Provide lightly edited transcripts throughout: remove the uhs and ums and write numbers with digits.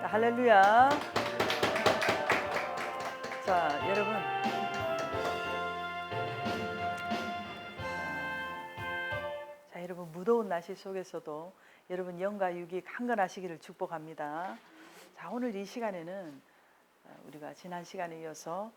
할렐루야. 자, 여러분. 자, 여러분 무더운 날씨 속에서도 여러분 영과 육이 강건하시기를 축복합니다. 자, 오늘 이 시간에는 우리가 지난 시간에 이어서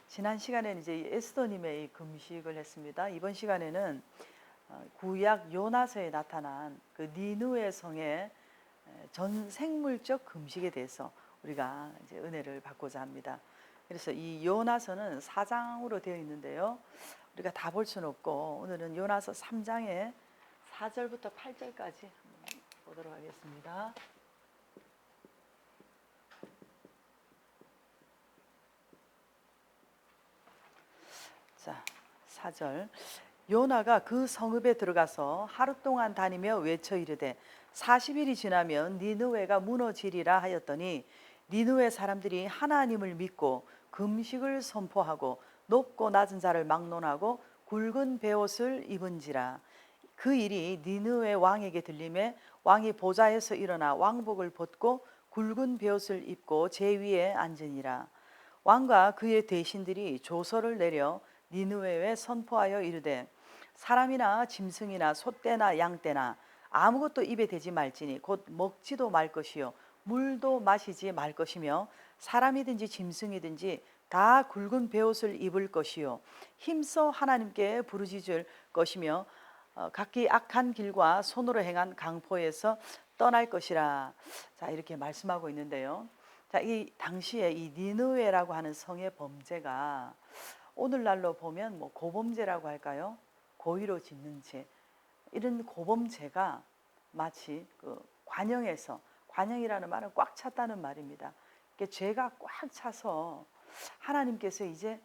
지난 시간에는 이제 에스더님의 금식을 했습니다. 이번 시간에는 구약 요나서에 나타난 그 니느웨 성의 전 생물적 금식에 대해서 우리가 이제 은혜를 받고자 합니다. 그래서 이 요나서는 4장으로 되어 있는데요. 우리가 다 볼 수는 없고 오늘은 요나서 3장의 4절부터 8절까지 보도록 하겠습니다. 자, 4절. 요나가 그 성읍에 들어가서 하루 동안 다니며 외쳐 이르되 40일이 지나면 니느웨가 무너지리라 하였더니 니느웨 사람들이 하나님을 믿고 금식을 선포하고 높고 낮은 자를 막론하고 굵은 베옷을 입은지라. 그 일이 니느웨 왕에게 들림에 왕이 보좌에서 일어나 왕복을 벗고 굵은 베옷을 입고 제 위에 앉으니라. 왕과 그의 대신들이 조서를 내려 니느웨에 선포하여 이르되 사람이나 짐승이나 소떼나 양떼나 아무것도 입에 대지 말지니 곧 먹지도 말 것이요 물도 마시지 말 것이며 사람이든지 짐승이든지 다 굵은 베옷을 입을 것이요 힘써 하나님께 부르짖을 것이며 각기 악한 길과 손으로 행한 강포에서 떠날 것이라. 자, 이렇게 말씀하고 있는데요. 자, 이 당시에 이 니느웨라고 하는 성의 범죄가 오늘날로 보면 뭐 고범죄라고 할까요? 고의로 짓는 죄, 이런 고범죄가 마치 그 관영에서, 관영이라는 말은 꽉 찼다는 말입니다. 죄가 꽉 차서 하나님께서 이제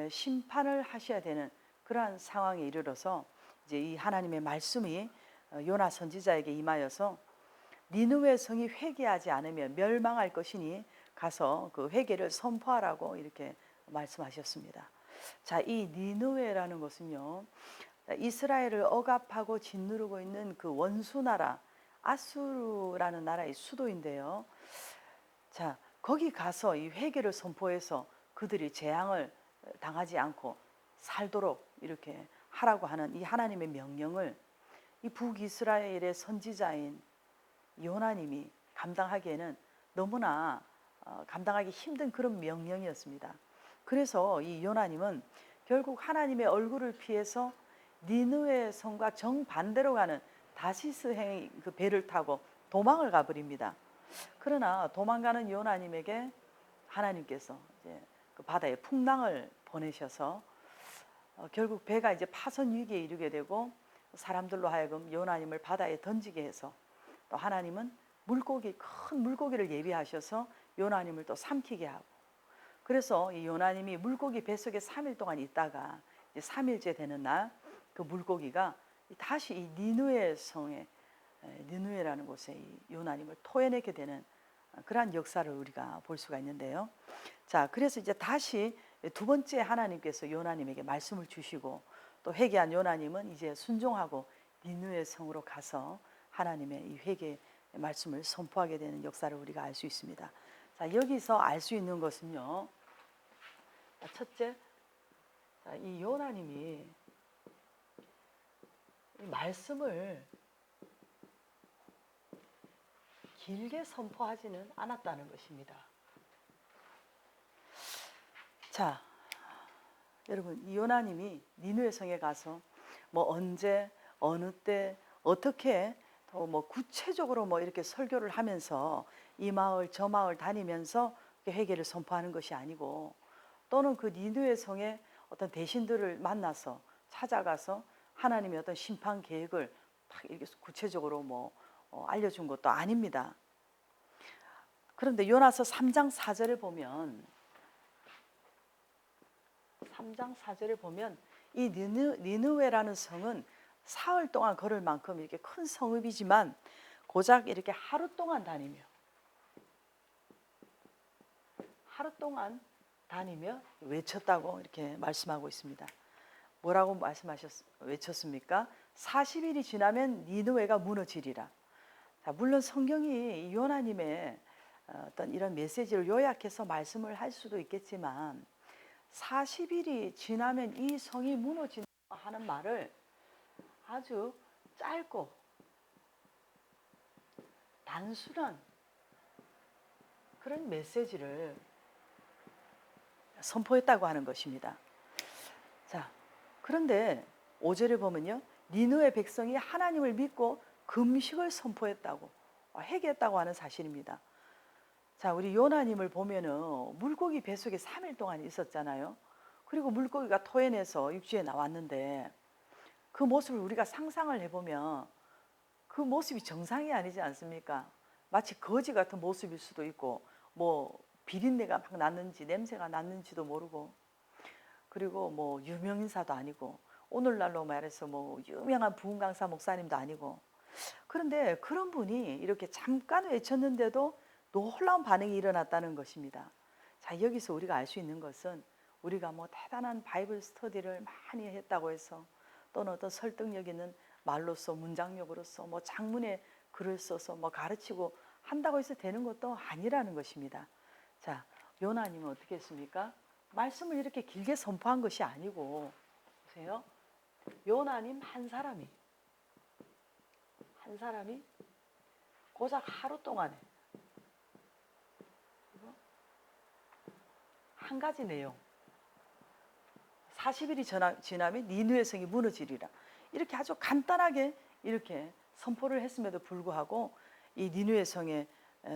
심판을 하셔야 되는 그러한 상황에 이르러서 이제 이 하나님의 말씀이 요나 선지자에게 임하여서 니느웨 성이 회개하지 않으면 멸망할 것이니 가서 그 회개를 선포하라고 이렇게 말씀하셨습니다. 자, 이 니느웨라는 것은요, 이스라엘을 억압하고 짓누르고 있는 그 원수 나라 아수르라는 나라의 수도인데요. 자, 거기 가서 이 회개를 선포해서 그들이 재앙을 당하지 않고 살도록 이렇게 하라고 하는 이 하나님의 명령을 이 북이스라엘의 선지자인 요나님이 감당하기에는 너무나 감당하기 힘든 그런 명령이었습니다. 그래서 이 요나님은 결국 하나님의 얼굴을 피해서 니느웨 성과 정반대로 가는 다시스행 그 배를 타고 도망을 가버립니다. 그러나 도망가는 요나님에게 하나님께서 이제 그 바다에 풍랑을 보내셔서 결국 배가 이제 파선 위기에 이르게 되고 사람들로 하여금 요나님을 바다에 던지게 해서 또 하나님은 큰 물고기를 예비하셔서 요나님을 또 삼키게 하고, 그래서 이 요나님이 물고기 뱃속에 3일 동안 있다가 이제 3일째 되는 날 그 물고기가 다시 이 니느웨 성에, 니느웨라는 곳에 이 요나님을 토해내게 되는 그러한 역사를 우리가 볼 수가 있는데요. 자, 그래서 이제 다시 두 번째 하나님께서 요나님에게 말씀을 주시고 또 회개한 요나님은 이제 순종하고 니느웨 성으로 가서 하나님의 이 회개 말씀을 선포하게 되는 역사를 우리가 알 수 있습니다. 자, 여기서 알 수 있는 것은요. 첫째, 이 요나님이 이 말씀을 길게 선포하지는 않았다는 것입니다. 자, 여러분, 이 요나님이 니느웨 성에 가서 뭐 언제 어느 때 어떻게 또 뭐 구체적으로 뭐 이렇게 설교를 하면서 이 마을 저 마을 다니면서 회개를 선포하는 것이 아니고, 또는 그 니느웨 성의 어떤 대신들을 만나서 찾아가서 하나님의 어떤 심판 계획을 막 이렇게 구체적으로 뭐 알려준 것도 아닙니다. 그런데 요나서 3장 4절을 보면 3장 4절을 보면 이 니느웨라는 성은 사흘 동안 걸을 만큼 이렇게 큰 성읍이지만 고작 이렇게 하루 동안 다니며 외쳤다고 이렇게 말씀하고 있습니다. 뭐라고 외쳤습니까? 40일이 지나면 니느웨가 무너지리라. 자, 물론 성경이 요나님의 어떤 이런 메시지를 요약해서 말씀을 할 수도 있겠지만 40일이 지나면 이 성이 무너진다 하는 말을 아주 짧고 단순한 그런 메시지를 선포했다고 하는 것입니다. 자, 그런데 5절에 보면요. 니느웨 백성이 하나님을 믿고 금식을 선포했다고, 회개했다고 하는 사실입니다. 자, 우리 요나님을 보면은 물고기 뱃속에 3일 동안 있었잖아요. 그리고 물고기가 토해내서 육지에 나왔는데 그 모습을 우리가 상상을 해보면 그 모습이 정상이 아니지 않습니까? 마치 거지 같은 모습일 수도 있고 뭐 비린내가 막 났는지 냄새가 났는지도 모르고 그리고 뭐 유명인사도 아니고 오늘날로 말해서 뭐 유명한 부흥강사 목사님도 아니고 그런데 그런 분이 이렇게 잠깐 외쳤는데도 놀라운 반응이 일어났다는 것입니다. 자, 여기서 우리가 알 수 있는 것은 우리가 뭐 대단한 바이블 스터디를 많이 했다고 해서 또는 어떤 설득력 있는 말로써 문장력으로서 뭐 장문에 글을 써서 뭐 가르치고 한다고 해서 되는 것도 아니라는 것입니다. 자, 요나님은 어떻게 했습니까? 말씀을 이렇게 길게 선포한 것이 아니고 보세요. 요나님 한 사람이 고작 하루 동안에 한 가지 내용 40일이 지나면 니느웨 성이 무너지리라 이렇게 아주 간단하게 이렇게 선포를 했음에도 불구하고 이 니느웨 성의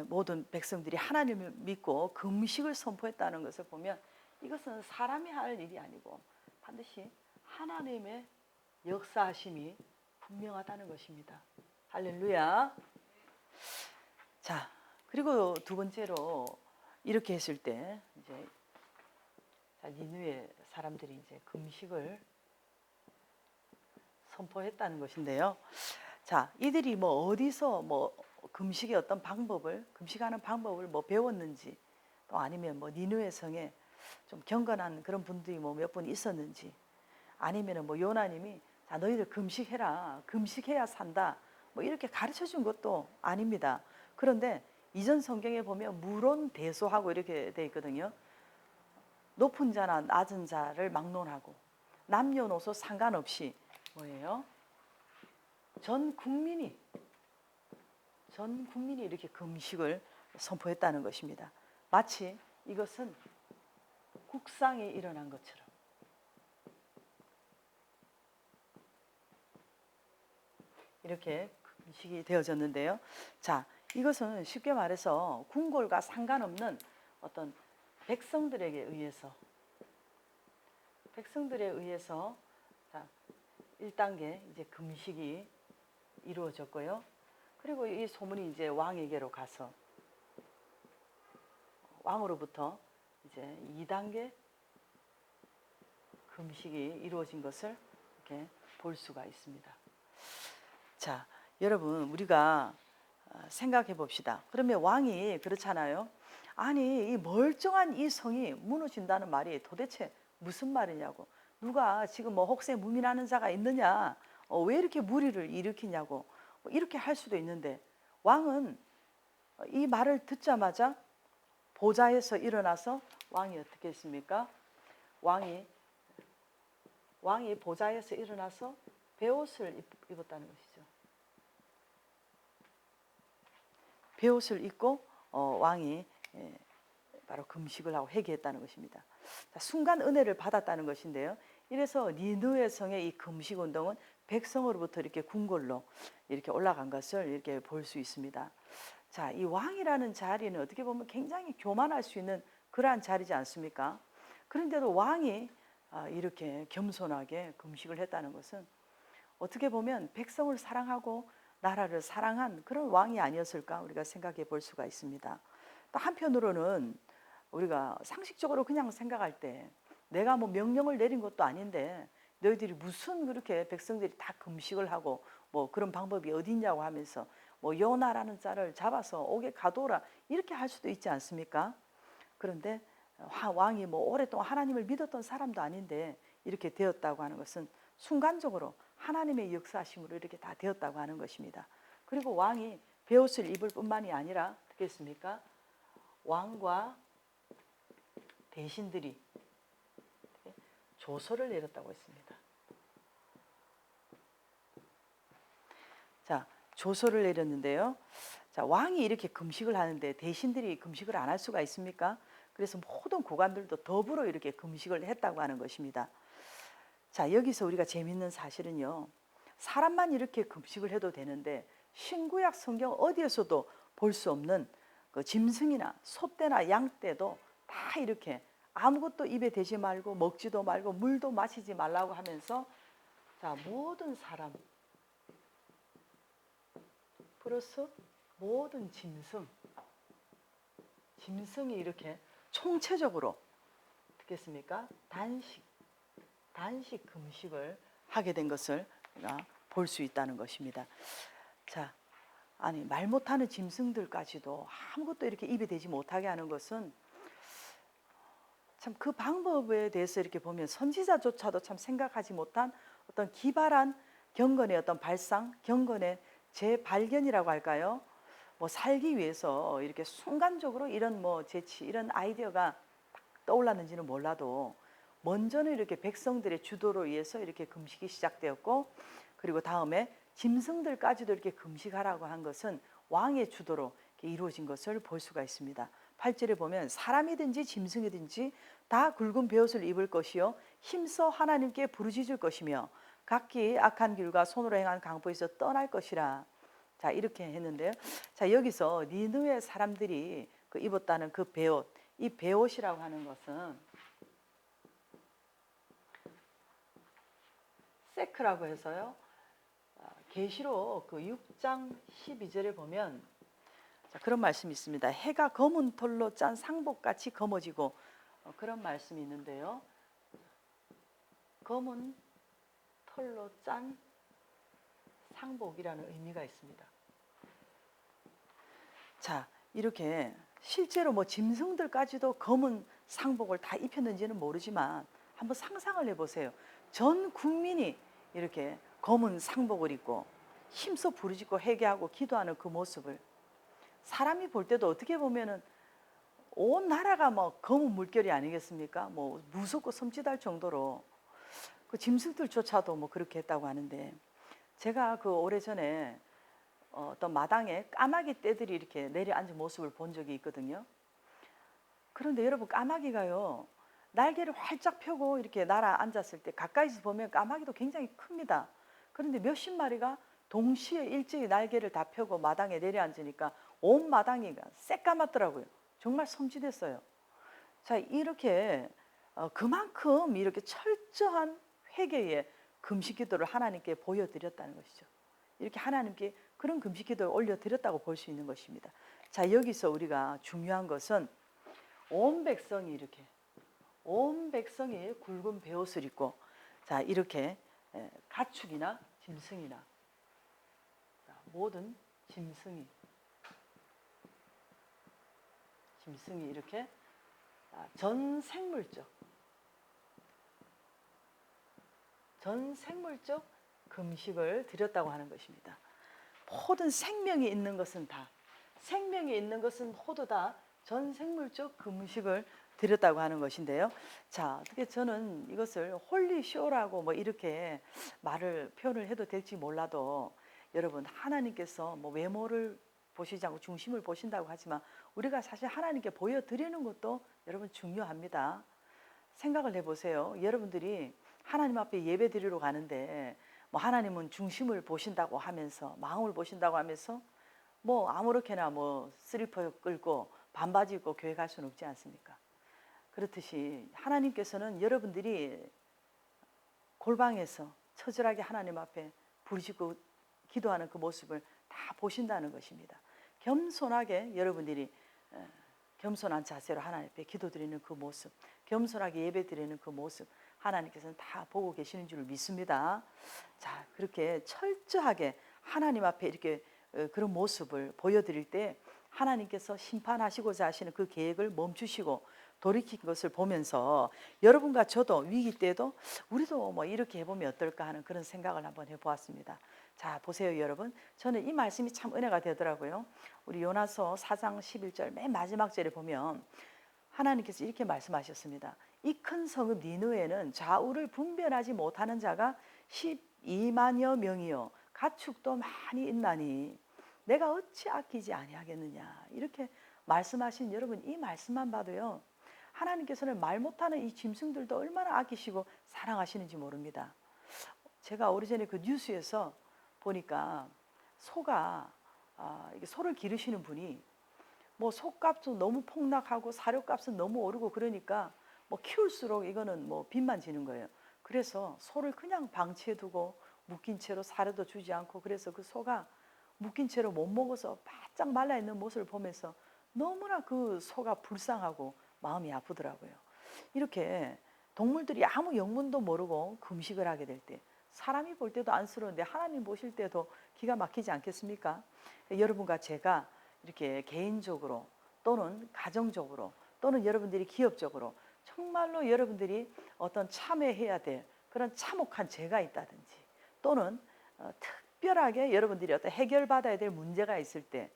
모든 백성들이 하나님을 믿고 금식을 선포했다는 것을 보면 이것은 사람이 할 일이 아니고 반드시 하나님의 역사하심이 분명하다는 것입니다. 할렐루야. 자, 그리고 두 번째로 이렇게 했을 때 이제 니느웨 사람들이 이제 금식을 선포했다는 것인데요. 자, 이들이 뭐 어디서 뭐 금식의 어떤 방법을 금식하는 방법을 뭐 배웠는지 또 아니면 뭐 니느웨 성에 좀 경건한 그런 분들이 뭐 몇 분 있었는지 아니면은 뭐 요나님이 자 너희들 금식해라 금식해야 산다 뭐 이렇게 가르쳐 준 것도 아닙니다. 그런데 이전 성경에 보면 무론대소하고 이렇게 돼 있거든요. 높은 자나 낮은 자를 막론하고 남녀노소 상관없이 뭐예요? 전 국민이 이렇게 금식을 선포했다는 것입니다. 마치 이것은 국상이 일어난 것처럼 이렇게 금식이 되어졌는데요. 자, 이것은 쉽게 말해서 궁궐과 상관없는 어떤 백성들에 의해서 자, 1단계 이제 금식이 이루어졌고요. 그리고 이 소문이 이제 왕에게로 가서 왕으로부터 이제 2단계 금식이 이루어진 것을 이렇게 볼 수가 있습니다. 자, 여러분 우리가 생각해 봅시다. 그러면 왕이 그렇잖아요. 아니 이 멀쩡한 이 성이 무너진다는 말이 도대체 무슨 말이냐고. 누가 지금 뭐 혹세 무민하는 자가 있느냐. 왜 이렇게 무리를 일으키냐고. 이렇게 할 수도 있는데 왕은 이 말을 듣자마자 보좌에서 일어나서 왕이 어떻게 했습니까? 왕이 보좌에서 일어나서 베옷을 입었다는 것이죠. 베옷을 입고 왕이 바로 금식을 하고 회개했다는 것입니다. 자, 순간 은혜를 받았다는 것인데요. 이래서 니느웨 성의 이 금식 운동은 백성으로부터 이렇게 궁궐로 이렇게 올라간 것을 이렇게 볼 수 있습니다. 자, 이 왕이라는 자리는 어떻게 보면 굉장히 교만할 수 있는 그러한 자리지 않습니까? 그런데도 왕이 이렇게 겸손하게 금식을 했다는 것은 어떻게 보면 백성을 사랑하고 나라를 사랑한 그런 왕이 아니었을까 우리가 생각해 볼 수가 있습니다. 또 한편으로는 우리가 상식적으로 그냥 생각할 때 내가 뭐 명령을 내린 것도 아닌데 너희들이 무슨 그렇게 백성들이 다 금식을 하고 뭐 그런 방법이 어디 있냐고 하면서 뭐 요나라는 자를 잡아서 옥에 가둬라 이렇게 할 수도 있지 않습니까? 그런데 왕이 뭐 오랫동안 하나님을 믿었던 사람도 아닌데 이렇게 되었다고 하는 것은 순간적으로 하나님의 역사심으로 이렇게 다 되었다고 하는 것입니다. 그리고 왕이 베옷을 입을 뿐만이 아니라 어떻게 했습니까? 왕과 대신들이 조서를 내렸다고 했습니다. 자, 조서를 내렸는데요. 자, 왕이 이렇게 금식을 하는데 대신들이 금식을 안 할 수가 있습니까? 그래서 모든 고관들도 더불어 이렇게 금식을 했다고 하는 것입니다. 자, 여기서 우리가 재밌는 사실은요. 사람만 이렇게 금식을 해도 되는데 신구약 성경 어디에서도 볼 수 없는 그 짐승이나 소떼나 양떼도 다 이렇게 아무것도 입에 대지 말고 먹지도 말고 물도 마시지 말라고 하면서 자, 모든 사람 플러스 모든 짐승이 이렇게 총체적으로 듣겠습니까? 단식 금식을 하게 된 것을 볼 수 있다는 것입니다. 자, 아니 말 못하는 짐승들까지도 아무것도 이렇게 입에 대지 못하게 하는 것은 참 그 방법에 대해서 이렇게 보면 선지자조차도 참 생각하지 못한 어떤 기발한 경건의 어떤 발상, 경건의 재발견이라고 할까요? 뭐 살기 위해서 이렇게 순간적으로 이런 뭐 재치, 이런 아이디어가 떠올랐는지는 몰라도 먼저는 이렇게 백성들의 주도로 의해서 이렇게 금식이 시작되었고 그리고 다음에 짐승들까지도 이렇게 금식하라고 한 것은 왕의 주도로 이루어진 것을 볼 수가 있습니다. 8절에 보면 사람이든지 짐승이든지 다 굵은 베옷을 입을 것이요 힘써 하나님께 부르짖을 것이며 각기 악한 길과 손으로 행한 강포에서 떠날 것이라. 자, 이렇게 했는데요. 자, 여기서 니느웨 사람들이 그 입었다는 그 베옷, 이 베옷이라고 하는 것은 세크라고 해서요. 계시록 그 6장 12절에 보면 자, 그런 말씀이 있습니다. 해가 검은 털로 짠 상복같이 검어지고 그런 말씀이 있는데요. 검은 털로 짠 상복이라는 의미가 있습니다. 자, 이렇게 실제로 뭐 짐승들까지도 검은 상복을 다 입혔는지는 모르지만 한번 상상을 해보세요. 전 국민이 이렇게 검은 상복을 입고 힘써 부르짖고 회개하고 기도하는 그 모습을 사람이 볼 때도 어떻게 보면은 온 나라가 뭐 검은 물결이 아니겠습니까? 뭐 무섭고 섬찟할 정도로 그 짐승들조차도 뭐 그렇게 했다고 하는데 제가 그 오래전에 어떤 마당에 까마귀 떼들이 이렇게 내려앉은 모습을 본 적이 있거든요. 그런데 여러분 까마귀가요 날개를 활짝 펴고 이렇게 날아 앉았을 때 가까이서 보면 까마귀도 굉장히 큽니다. 그런데 몇십 마리가 동시에 일제히 날개를 다 펴고 마당에 내려앉으니까 온 마당이 새까맣더라고요. 정말 섬찟했어요. 자, 이렇게 그만큼 이렇게 철저한 회개의 금식 기도를 하나님께 보여드렸다는 것이죠. 이렇게 하나님께 그런 금식 기도를 올려드렸다고 볼 수 있는 것입니다. 자, 여기서 우리가 중요한 것은 온 백성이 굵은 베옷을 입고 자, 이렇게 가축이나 짐승이나 모든 짐승이 이렇게 전 생물적 금식을 드렸다고 하는 것입니다. 모든 생명이 있는 것은 모두 다 전 생물적 금식을 드렸다고 하는 것인데요. 자, 어떻게 저는 이것을 홀리쇼라고 뭐 이렇게 표현을 해도 될지 몰라도 여러분 하나님께서 뭐 외모를 보시지 않고 중심을 보신다고 하지만 우리가 사실 하나님께 보여드리는 것도 여러분 중요합니다. 생각을 해보세요. 여러분들이 하나님 앞에 예배 드리러 가는데 뭐 하나님은 중심을 보신다고 하면서 마음을 보신다고 하면서 뭐 아무렇게나 뭐 슬리퍼 끌고 반바지 입고 교회 갈 수는 없지 않습니까? 그렇듯이 하나님께서는 여러분들이 골방에서 처절하게 하나님 앞에 부르짖고 기도하는 그 모습을 다 보신다는 것입니다. 겸손하게 여러분들이 겸손한 자세로 하나님 앞에 기도드리는 그 모습, 겸손하게 예배드리는 그 모습 하나님께서는 다 보고 계시는 줄 믿습니다. 자, 그렇게 철저하게 하나님 앞에 이렇게 그런 모습을 보여드릴 때 하나님께서 심판하시고자 하시는 그 계획을 멈추시고 돌이킨 것을 보면서 여러분과 저도 위기 때도 우리도 뭐 이렇게 해보면 어떨까 하는 그런 생각을 한번 해보았습니다. 자, 보세요, 여러분. 저는 이 말씀이 참 은혜가 되더라고요. 우리 요나서 4장 11절 맨 마지막 절에 보면 하나님께서 이렇게 말씀하셨습니다. 이 큰 성읍 니느웨는 좌우를 분별하지 못하는 자가 12만여 명이요 가축도 많이 있나니 내가 어찌 아끼지 아니하겠느냐. 이렇게 말씀하신 여러분, 이 말씀만 봐도요, 하나님께서는 말 못하는 이 짐승들도 얼마나 아끼시고 사랑하시는지 모릅니다. 제가 오래전에 그 뉴스에서 보니까 소가 이게 소를 기르시는 분이 뭐 소값도 너무 폭락하고 사료값은 너무 오르고 그러니까 뭐 키울수록 이거는 뭐 빚만 지는 거예요. 그래서 소를 그냥 방치해 두고 묶인 채로 사료도 주지 않고, 그래서 그 소가 묶인 채로 못 먹어서 바짝 말라 있는 모습을 보면서 너무나 그 소가 불쌍하고 마음이 아프더라고요. 이렇게 동물들이 아무 영문도 모르고 금식을 하게 될 때 사람이 볼 때도 안쓰러운데 하나님 보실 때도 기가 막히지 않겠습니까? 여러분과 제가 이렇게 개인적으로 또는 가정적으로 또는 여러분들이 기업적으로 정말로 여러분들이 어떤 참여해야 될 그런 참혹한 죄가 있다든지 또는 특별하게 여러분들이 어떤 해결받아야 될 문제가 있을 때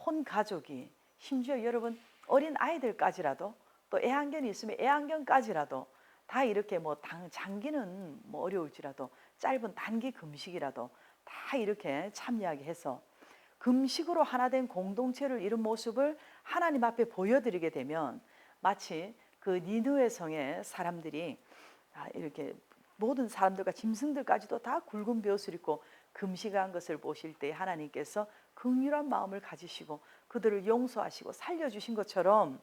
온 가족이, 심지어 여러분 어린 아이들까지라도, 또 애완견이 있으면 애완견까지라도 다 이렇게 뭐 장기는 뭐 어려울지라도 짧은 단기 금식이라도 다 이렇게 참여하게 해서 금식으로 하나 된 공동체를 이룬 모습을 하나님 앞에 보여드리게 되면 마치 그 니느웨 성의 사람들이 이렇게 모든 사람들과 짐승들까지도 다 굵은 벼옷을 입고 금식한 것을 보실 때 하나님께서 긍휼한 마음을 가지시고 그들을 용서하시고 살려주신 것처럼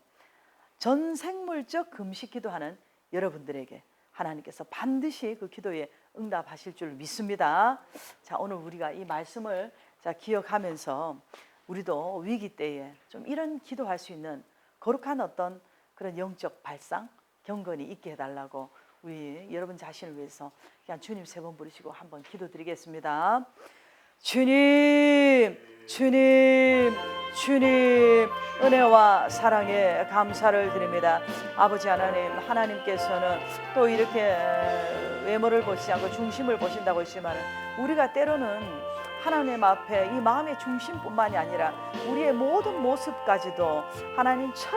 전생물적 금식 기도하는 여러분들에게 하나님께서 반드시 그 기도에 응답하실 줄 믿습니다. 자, 오늘 우리가 이 말씀을 기억하면서 우리도 위기 때에 좀 이런 기도할 수 있는 거룩한 어떤 그런 영적 발상, 경건이 있게 해달라고 우리 여러분 자신을 위해서 그냥 주님 3번 부르시고 한번 기도드리겠습니다. 주님, 주님, 주님, 은혜와 사랑에 감사를 드립니다. 아버지 하나님, 하나님께서는 또 이렇게 외모를 보시지 않고 중심을 보신다고 했지만 우리가 때로는 하나님 앞에 이 마음의 중심뿐만이 아니라 우리의 모든 모습까지도 하나님